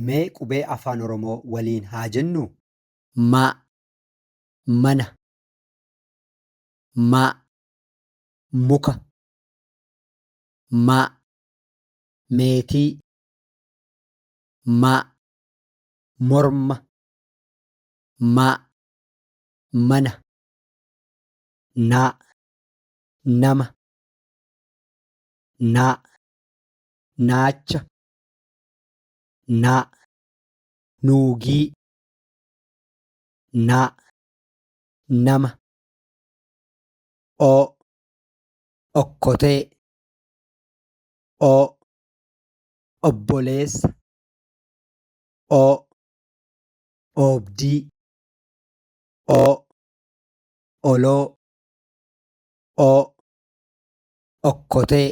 Mee qubee afaan Oromoo waliin haa jennuu? Ma, mana, ma, Muka, ma, meetii, ma, morma, ma, mana, naa, nama, naa, naacha, naa, nuugii, naa, nama, oo, okkotee, oo, obboleessa, oo, oobdii, oo, oloo, oo, okkotee.